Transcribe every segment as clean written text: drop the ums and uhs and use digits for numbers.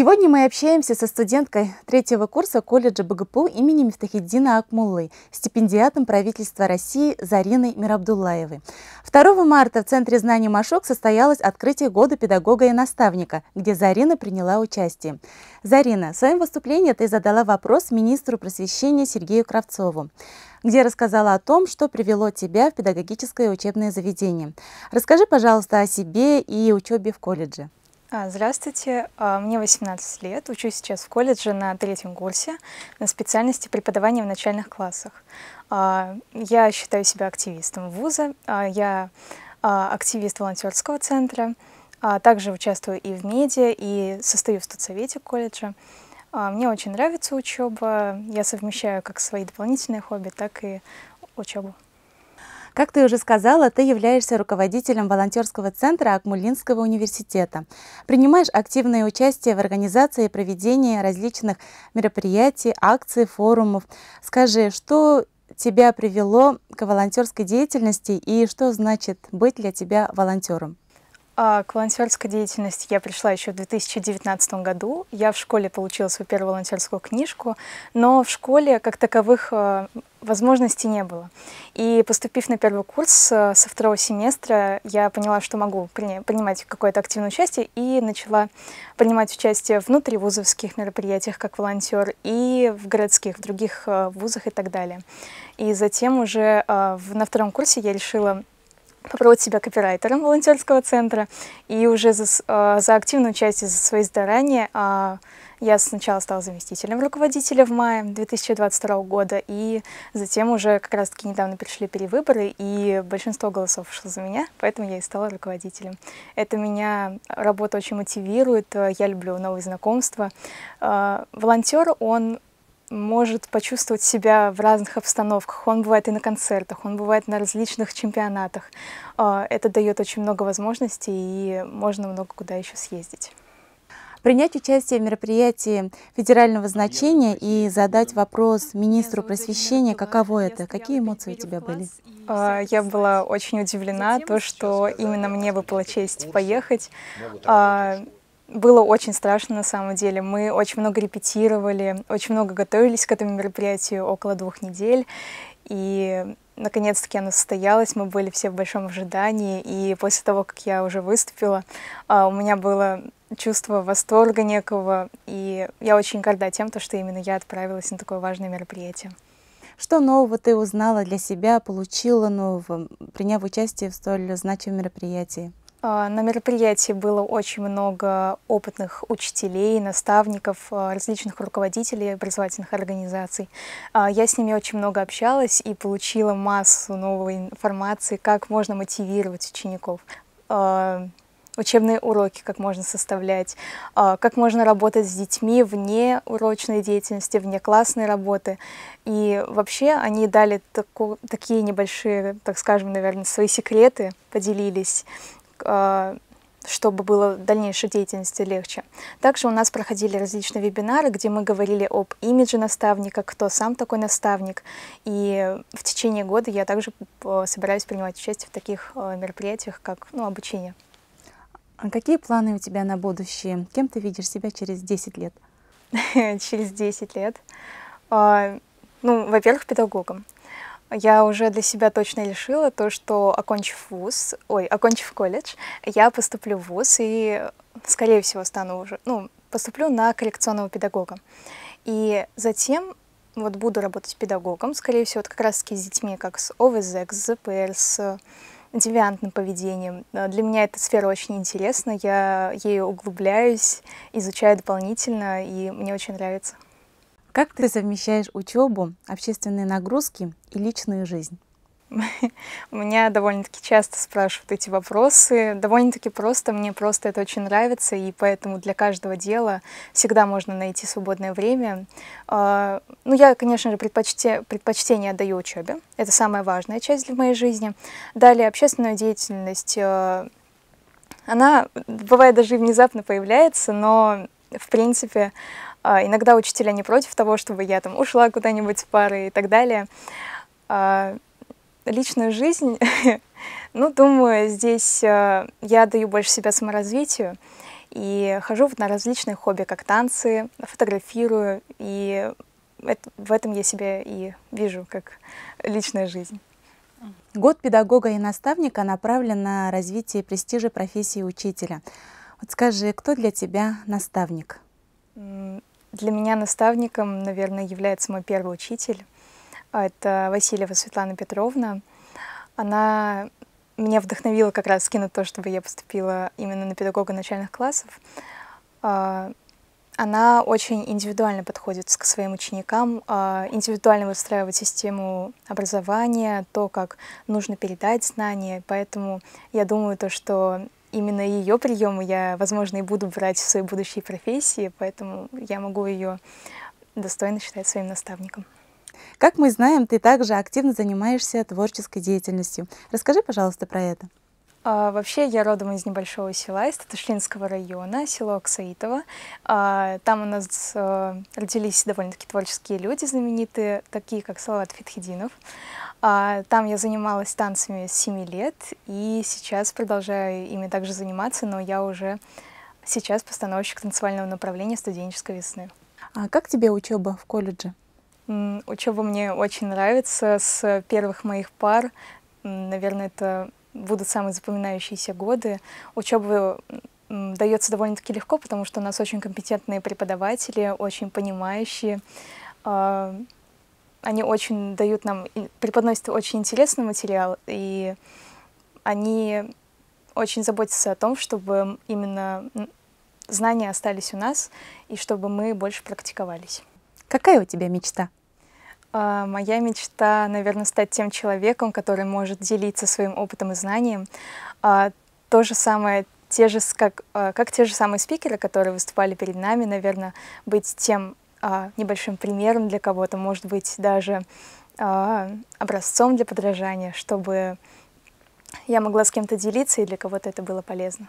Сегодня мы общаемся со студенткой третьего курса колледжа БГПУ имени Мифтахиддина Акмуллы, стипендиатом правительства России Зариной Мирабдуллаевой. 2 марта в Центре знаний Машок состоялось открытие года педагога и наставника, где Зарина приняла участие. Зарина, в своем выступлении ты задала вопрос министру просвещения Сергею Кравцову, где рассказала о том, что привело тебя в педагогическое учебное заведение. Расскажи, пожалуйста, о себе и учебе в колледже. Здравствуйте, мне 18 лет, учусь сейчас в колледже на 3-м курсе на специальности преподавания в начальных классах. Я считаю себя активистом вуза, я активист волонтерского центра, также участвую и в медиа, и состою в студсовете колледжа. Мне очень нравится учеба, я совмещаю как свои дополнительные хобби, так и учебу. Как ты уже сказала, ты являешься руководителем волонтерского центра Акмуллинского университета. Принимаешь активное участие в организации и проведении различных мероприятий, акций, форумов. Скажи, что тебя привело к волонтерской деятельности и что значит быть для тебя волонтером? К волонтерской деятельности я пришла еще в 2019 году. Я в школе получила свою первую волонтерскую книжку, но в школе как таковых возможностей не было. И поступив на первый курс, со 2-го семестра я поняла, что могу принимать какое-то активное участие, и начала принимать участие в внутривузовских мероприятиях как волонтер и в городских, в других вузах и так далее. И затем уже на 2-м курсе я решила попробовать себя копирайтером волонтерского центра, и уже за активное участие, за свои старания я сначала стала заместителем руководителя в мае 2022 года, и затем уже как раз-таки недавно пришли перевыборы, и большинство голосов ушло за меня, поэтому я и стала руководителем. Это меня работа очень мотивирует, я люблю новые знакомства. Волонтер, он может почувствовать себя в разных обстановках. Он бывает и на концертах, он бывает на различных чемпионатах. Это дает очень много возможностей, и можно много куда еще съездить. Принять участие в мероприятии федерального значения и задать вопрос министру просвещения, каково это? Какие эмоции у тебя были? Я была очень удивлена, что именно мне выпала честь поехать. Было очень страшно на самом деле. Мы очень много репетировали, очень много готовились к этому мероприятию, около 2 недель. И наконец-таки оно состоялось, мы были все в большом ожидании. И после того, как я уже выступила, у меня было чувство восторга некого. И я очень горда тем, что именно я отправилась на такое важное мероприятие. Что нового ты узнала для себя, получила нового, приняв участие в столь значимом мероприятии? На мероприятии было очень много опытных учителей, наставников, различных руководителей образовательных организаций. Я с ними очень много общалась и получила массу новой информации, как можно мотивировать учеников, учебные уроки, как можно составлять, как можно работать с детьми вне урочной деятельности, вне классной работы. И вообще они дали такие небольшие, так скажем, наверное, свои секреты, поделились, чтобы было в дальнейшей деятельности легче. Также у нас проходили различные вебинары, где мы говорили об имидже наставника, кто сам такой наставник. И в течение года я также собираюсь принимать участие в таких мероприятиях, как обучение. А какие планы у тебя на будущее? Кем ты видишь себя через 10 лет? Через 10 лет? Во-первых, педагогом. Я уже для себя точно решила что, окончив колледж, я поступлю в вуз и, скорее всего, поступлю на коррекционного педагога. И затем буду работать педагогом, скорее всего, как раз-таки с детьми, как с ОВЗ, с ЗПР, с девиантным поведением. Для меня эта сфера очень интересна, я ею углубляюсь, изучаю дополнительно, и мне очень нравится. Как ты совмещаешь учебу, общественные нагрузки и личную жизнь? У меня довольно-таки часто спрашивают эти вопросы. Довольно-таки просто, мне просто это очень нравится, и поэтому для каждого дела всегда можно найти свободное время. Я, конечно же, предпочтение отдаю учебе. Это самая важная часть для моей жизни. Далее общественная деятельность. Она, бывает, даже и внезапно появляется, но, в принципе, иногда учителя не против того, чтобы я ушла куда-нибудь с пары и так далее. Личную жизнь, думаю, здесь я отдаю больше себя саморазвитию, И хожу вот на различные хобби, как танцы, фотографирую, и в этом я себя и вижу, как личная жизнь. Год педагога и наставника направлен на развитие престижа профессии учителя. Вот скажи, кто для тебя наставник? Для меня наставником, наверное, является мой первый учитель. Это Васильева Светлана Петровна. Она меня вдохновила как раз на то, чтобы я поступила именно на педагога начальных классов. Она очень индивидуально подходит к своим ученикам, индивидуально выстраивает систему образования, то, как нужно передать знания. Поэтому я думаю, что именно ее приемы я, возможно, и буду брать в своей будущей профессии, поэтому я могу ее достойно считать своим наставником. Как мы знаем, ты также активно занимаешься творческой деятельностью. Расскажи, пожалуйста, про это. Вообще, я родом из небольшого села, из Татушлинского района, село Аксаитово. Там у нас родились довольно-таки творческие люди знаменитые, такие как Салават Фетхетдинов. Там я занималась танцами с 7 лет, и сейчас продолжаю ими также заниматься, но я уже сейчас постановщик танцевального направления студенческой весны. А как тебе учеба в колледже? Учеба мне очень нравится. С первых моих пар, наверное, это будут самые запоминающиеся годы. Учеба дается довольно-таки легко, потому что у нас очень компетентные преподаватели, очень понимающие. Они очень дают нам, преподносят очень интересный материал, и они очень заботятся о том, чтобы именно знания остались у нас, и чтобы мы больше практиковались. Какая у тебя мечта? Моя мечта, наверное, стать тем человеком, который может делиться своим опытом и знанием. То же самое, как те же самые спикеры, которые выступали перед нами, наверное, быть тем небольшим примером для кого-то, может быть, даже образцом для подражания, чтобы я могла с кем-то делиться, и для кого-то это было полезно.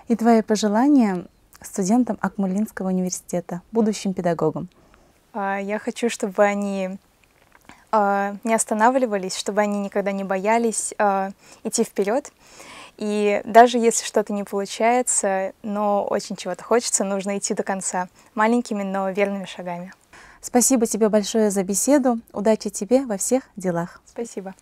И твои пожелания студентам Акмолинского университета, будущим педагогам? Я хочу, чтобы они не останавливались, чтобы они никогда не боялись идти вперед. И даже если что-то не получается, но очень чего-то хочется, нужно идти до конца маленькими, но верными шагами. Спасибо тебе большое за беседу. Удачи тебе во всех делах. Спасибо.